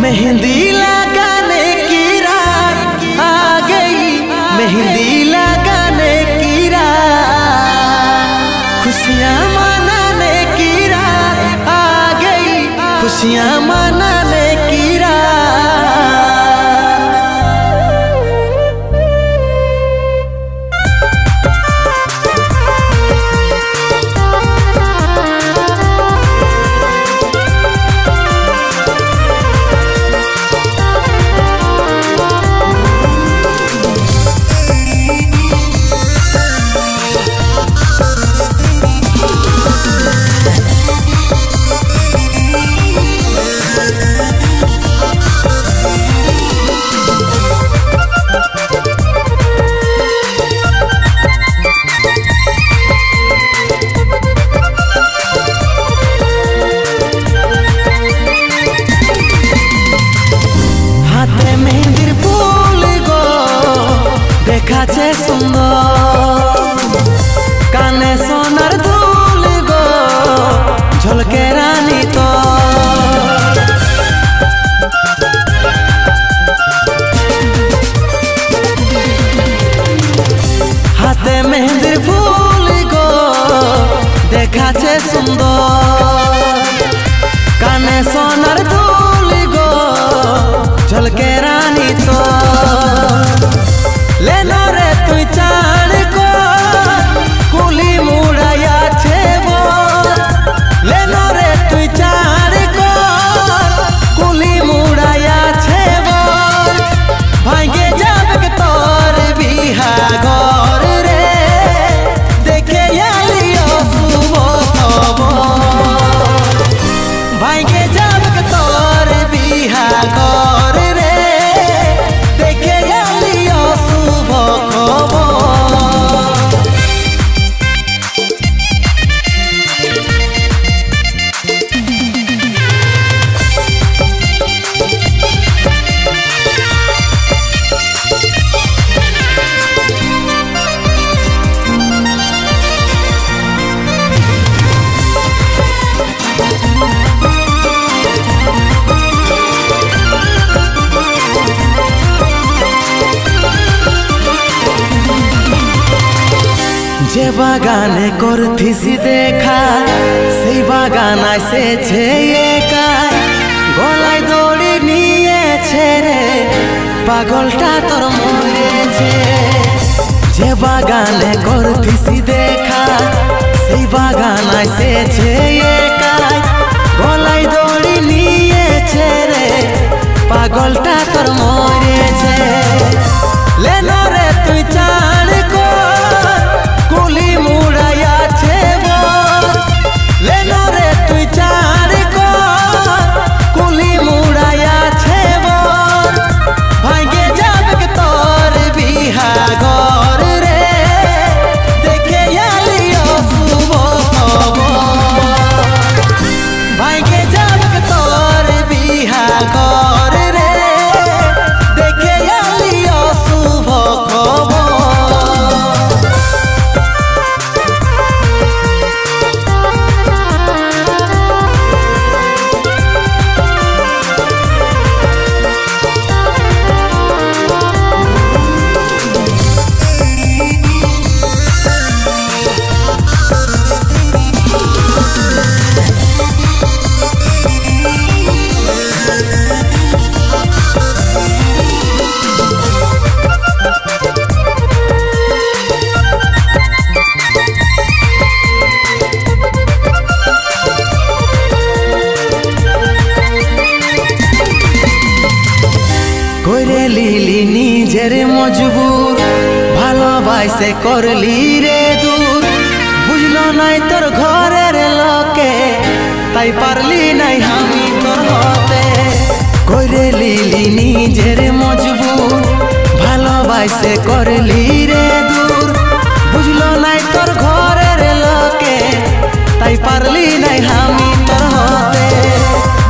मेहंदी लगाने की रात आ गई, मेहंदी लगाने की रात, खुशियाँ मनाने की रात आ गई, खुशियाँ मनाने की रात। দেখাছে সুন্দর কানে সোনার দুল গো ঝলকে রানী তো হাতে মেহেন্দির ফুল গো দেখাছে সুন্দর কানে সোনার দুল গো ঝলকে রানী তো लेना रे तु चाण को कुली मुड़ाया छे वो लेना रे तु चाण को कुली मुड़ाया छे वो भांगे जब के तोर बिहा घर रे देखे आलियो सुबो तबो भांगे जब के तोर बिहा घर रे देखे आलियो যে বাগানে করথিসি দেখা সেই বাগান এসেছে একাই গলায় দড়ি নিয়েছে রে পাগলটা তোর মরেছে। যে বাগানে করথিসি দেখা সেই বাগান এসেছে একাই গলায় দড়ি নিয়েছে রে পাগলটা তোর মরেছে। লেনা রে তুই চাণ কো कुली मुड़ाया छे वो लेना रे तु चाण को कुली मुड़ाया छे वो भांगे जब के तोर बिहा घर रे देखे आलियो सुबो तबो भांगे जब के तोर बिहा घर रे देखे आलियो सुबो तबो। করে লিলি নিজের মজবুর ভালোবাসে করলি রে দূর বুঝলো নাই তোর ঘরের লোকে তাই পারলি নাই আমি তোর হতে। করে লিলি নিজের মজবুর ভালোবাসে করলি রে দূর বুঝলো নাই তোর ঘরের লোকে তাই পারলি নাই আমি তোর হতে।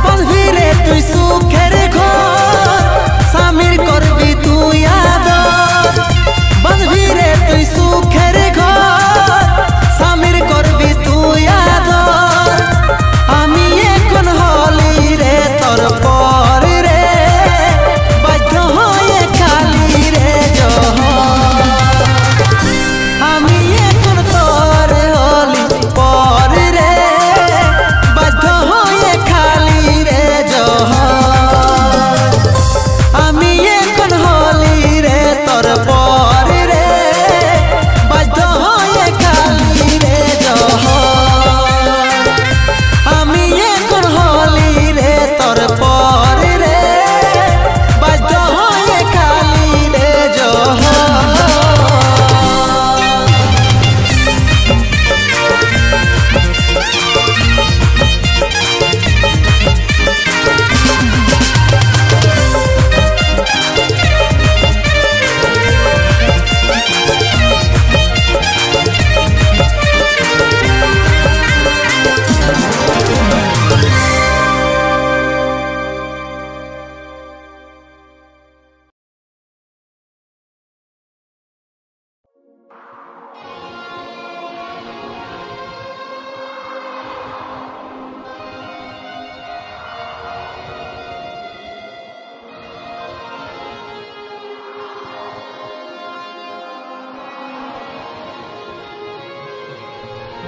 বলবি রে তুই সুখের ঘর সামির করবি তুই আদর বলবি রে তুই সুখের ঘর সামির করবি তুই আদর আমি এখন হলি রে তোর পর রে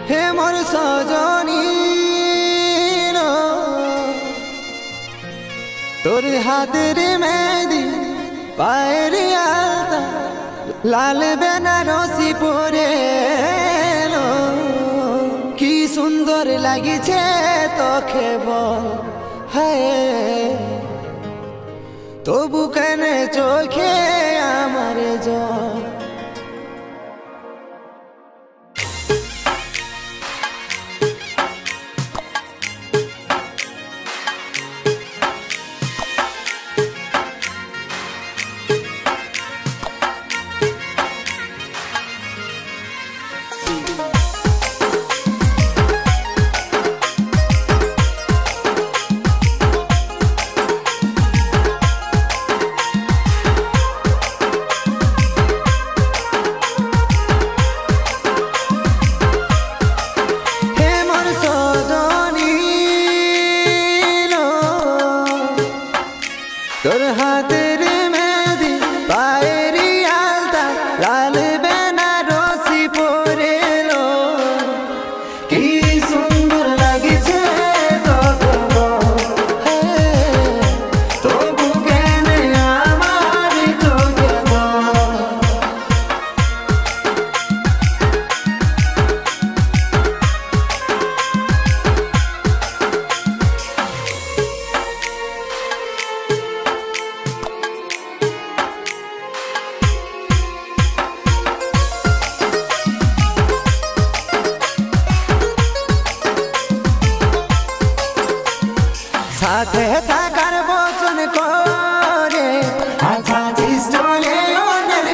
হে মোর সজনী তোর হাতের মেহেদি পায়ের আলতা লাল বেনারসি পরে কি সুন্দর লাগিছে তোকে বল হ্যাঁ তবু কেন চোখে আমার জল তোর হাতের মেহেদি পায়ের আলতা লাল বেনারসি পরে কি সুন্দর লাগিছে তোকে তবু কেন আমার চোখে সাথে থাকার বচন করে চলে অন্যের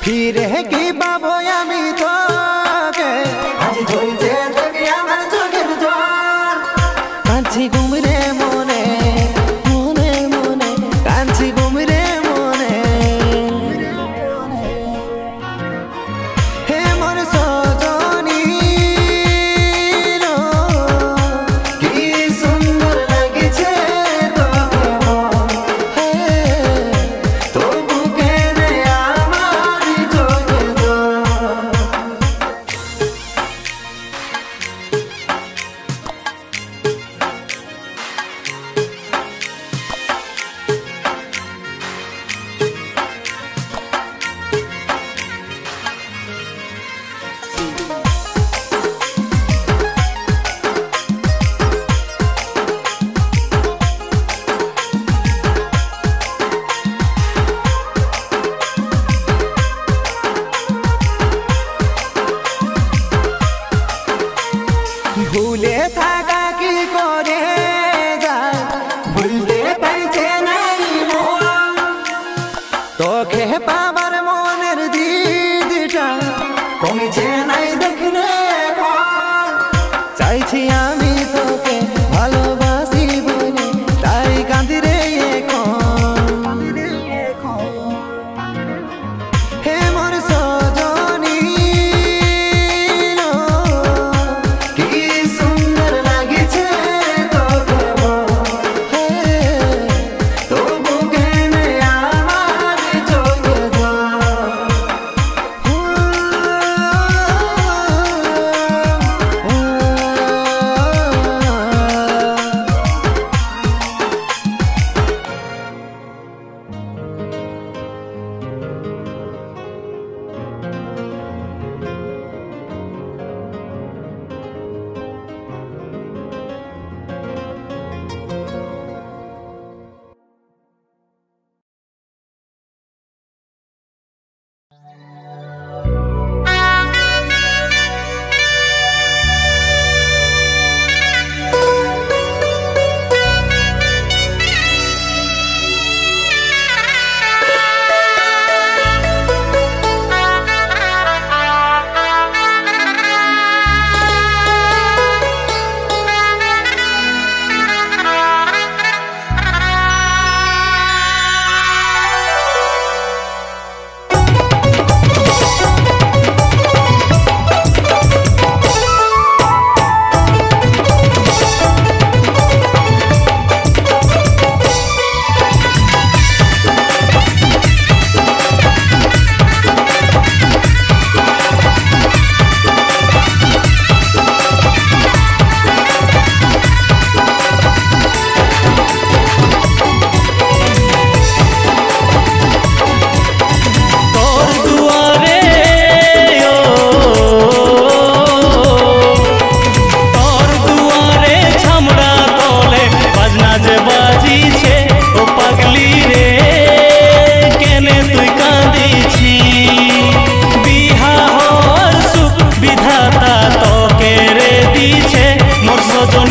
ফিরে কি পাবো আমি তোকে আজ ঝলছে চোখে আমার চোখের জল কাঁদছি ঘুমরে মনে মনে মনে কাঁদছি ঘুমরে মনে হে মোর সজনী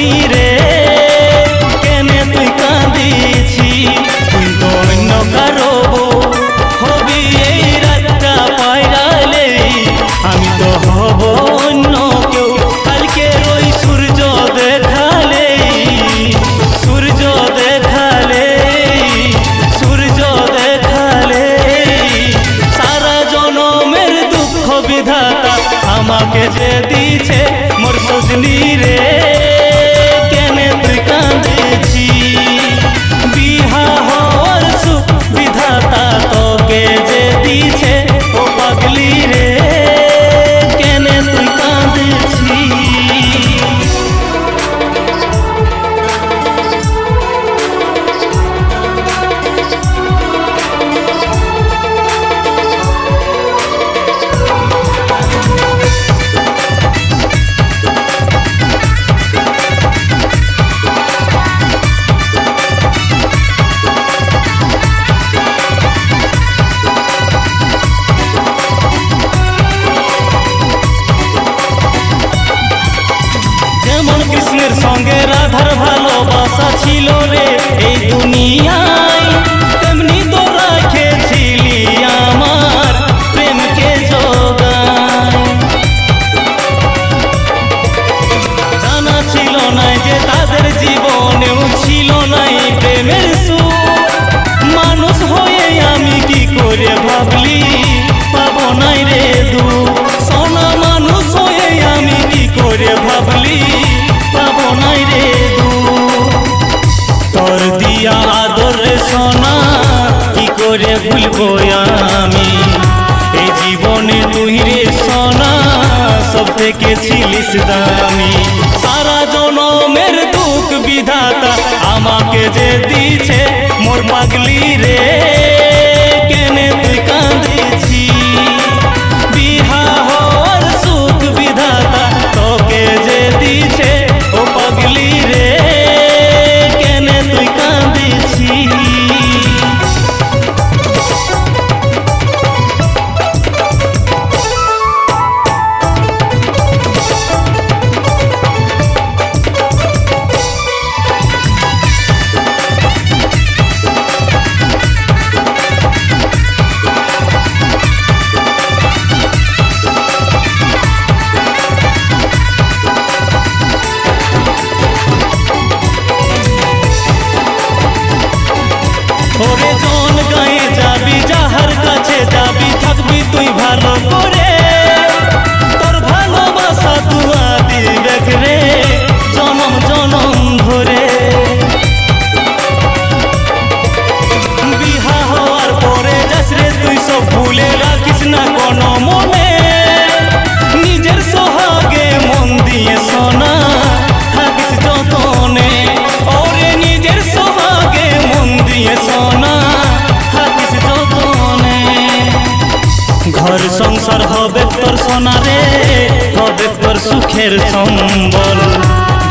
পাগলি রে কেনে তুই কাঁদিছি তুই তো অন্য কারো হবি এই রাতটা পাইরালে আমি তো হব অন্য কেউ কালকে ওই সূর্য দেখালে সূর্য দেখালে সূর্য দেখালে সারা জনমের দুঃখ বিধাতা আমাকে যে দিছে মোর সজনী রে কেনে তুই কাঁদেছি বিহা হওয়ার সুখ বিধাতা তোকে যে দিছে ও পাগলি রে কেনে তুই কাঁদেছি কৃষ্ণের সঙ্গে রাধার ভালোবাসা ছিল রে এই দুনিয়ায় তেমনি তো রাখেছিলি আমার প্রেমকে যোগায় জানা ছিল না যে তাদের জীবনেও ছিল নাই প্রেমের সুখ মানুষ হয়ে আমি কি করে ভাবলি পাবো নাই রে দুঃখ সোনা মানুষ হয়ে আমি কি করে ভাবলি পাবো নাই রে তোর দিয়া আদর সোনা কি করে ভুলবো আমি এই জীবনে তুই রে সোনা সব থেকে ছিলিস দামি সারা জনমের দুঃখ বিধাতা আমাকে যে দিছে মোর পাগলি রে কেনে তুই কাঁদেছি বিহা হওয়ার সুখ বিধাতা তোকে যে দিছে ও পাগলি রে কেনে তুই কাঁদেছি ওরে জন গায়ে যাবি যাহার কাছে যাবি থাকবি তুই ভালো করে তোর ভালোবাসা দুয়া দিবে রে জনম জনম ধরে বিহা হওয়ার পরে যাস রে তুই সব ভুলে রাখিস না কোনো মনে নিজের সোহাগে মন দিয়ে সোনা থাকিস যতনে ওরে নিজের সোহাগে মন দিয়ে সোনা থাকিস যতনে ঘর সংসার হবে তোর সোনা রে হবে তোর সুখের সম্বল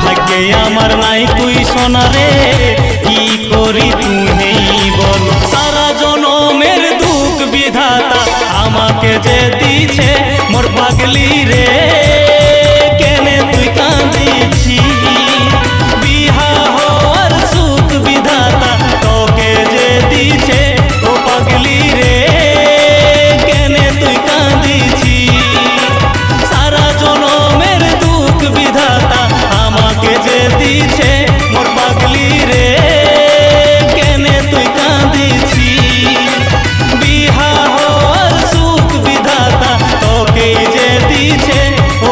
ভাগ্যে আমার নাই তুই সোনা রে কি করি তুই বল সারা জনমের দুঃখ বিধাতা আমাকে যে দিছে মোর পাগলি রে কেনে তুই কাঁদিছি বিহা হওয়ার সুখ বিধাতা তোকে যে দিছে ও পাগলি রে কেনে তুই কাঁদিছি সারা জনমের দুঃখ বিধাতা আমাকে যে দিছে মোর পাগলি রে কেনে তুই কাঁদিছি বিহা হওয়ার সুখ বিধাতা তোকে যে দিছে ও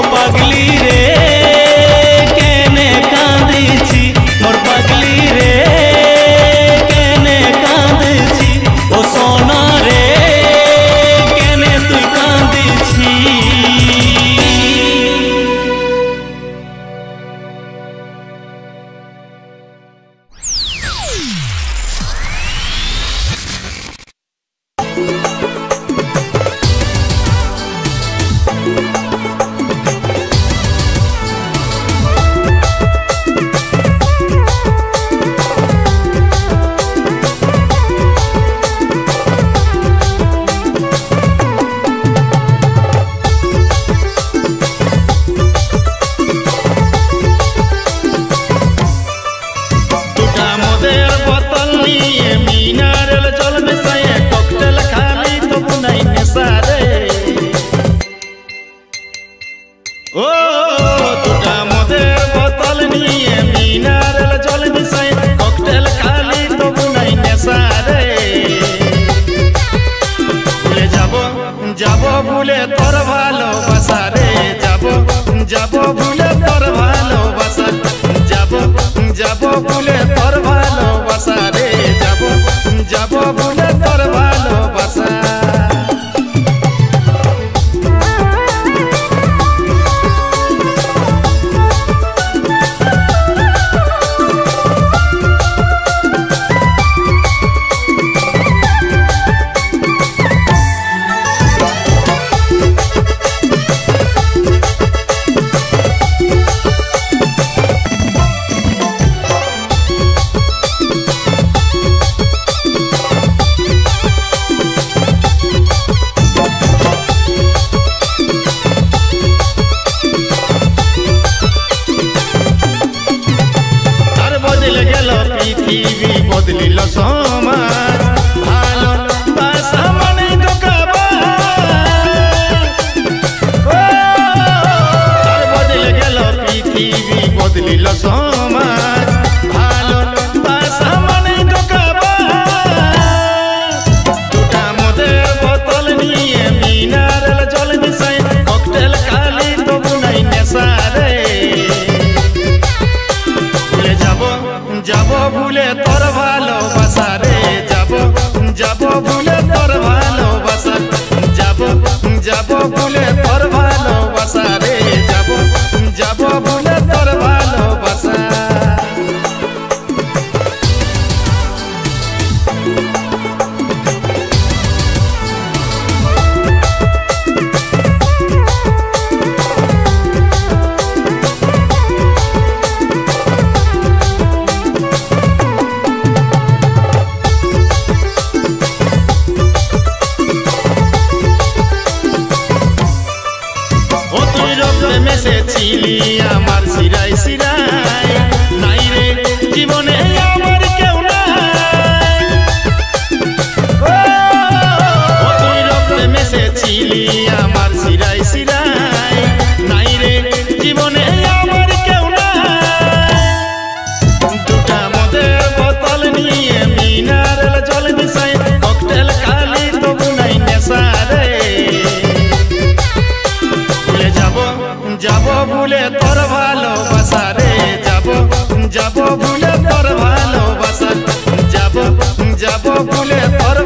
গেল পৃথিবী বদলিল সমাজ ভালোবাসা মানে বদলে গেল পৃথিবী বদলিল সমাজ ভালোবাসা মানে দুটা মদের বোতল নিয়ে মিনারেল জল মিশাই ককটেল খালি তবু নাই নেশা রে যাব ভুলে তোর ভালোবাসা রে যাব ভুলে তোর ভালোবাসা যাব ভুলে তোর ভালোবাসা রে যাব ভুলে তোর ভালোবাসা মেসেছিলি আমার শিরাই শিরাই নাই রে জীবনে আমার কেউ নাই তুই রক্তে মেসেছিলি আমার শিরাই শিরাই নাই রে জীবনে আমার কেউ নাই দুটা মদের বোতল নিয়ে মিনারেল জল মিশাই ককটেল খালি তবু নাই নেশা রে যাব ভুলে তোর ভালোবাসা রে যাব ভুলে তোর ভালোবাসা যাব ভুলে তোর